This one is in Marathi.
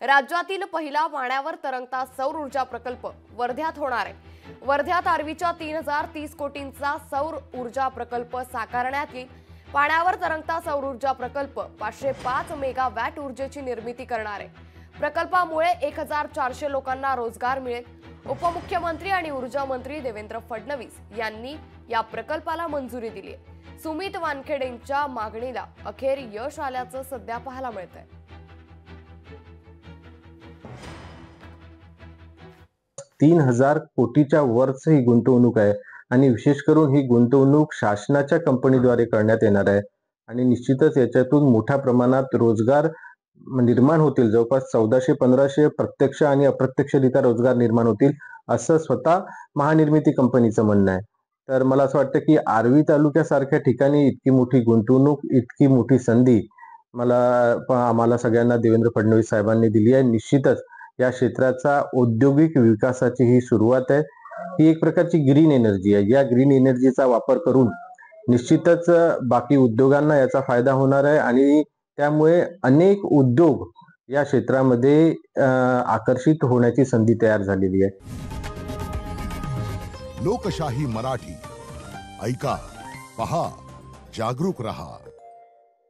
राज्यातील पहिला पाण्यावर तरंगता सौर ऊर्जा प्रकल्प वर्ध्यात होणार आहे। वर्ध्यात आर्वीच्या 3030 कोटींचा सौर ऊर्जा प्रकल्प साकारण्यात येईल। पाण्यावर तरंगता सौर ऊर्जा प्रकल्प 505 मेगावॅट ऊर्जेची निर्मिती करणार आहे। प्रकल्पामुळे 1400 लोकांना रोजगार मिळेल। उपमुख्यमंत्री आणि ऊर्जा मंत्री देवेंद्र फडणवीस यांनी या प्रकल्पाला मंजुरी दिली आहे। सुमित वानखेडेंच्या मागणीला अखेर यश आल्याचं सध्या पाहायला मिळतंय। 3000 कोटीच्या वरच ही गुंतवणूक आहे आणि विशेष करून ही गुंतवणूक शासनाच्या कंपनीद्वारे करण्यात येणार आहे आणि निश्चितच याच्यातून मोठ्या प्रमाणात रोजगार निर्माण होतील। जवळपास 1400-1500 प्रत्यक्ष आणि अप्रत्यक्षरित्या रोजगार निर्माण होतील असं स्वतः महानिर्मिती कंपनीचं म्हणणं आहे। तर मला असं वाटतं की आर्वी तालुक्यासारख्या ठिकाणी इतकी मोठी गुंतवणूक, इतकी मोठी संधी आम्हाला सगळ्यांना देवेंद्र फडणवीस साहेबांनी दिली आहे। निश्चितच या क्षेत्राचा औद्योगिक विकासाची ही सुरुवात आहे। ही एक प्रकारची ग्रीन एनर्जी आहे। या ग्रीन एनर्जीचा वापर करून निश्चितच बाकी उद्योगांना याचा फायदा होणार आहे आणि त्यामुळे अनेक उद्योग या क्षेत्रामध्ये आकर्षित होण्याची संधी तयार झालेली आहे। लोकशाही मराठी ऐका, पहा, जागरूक रहा।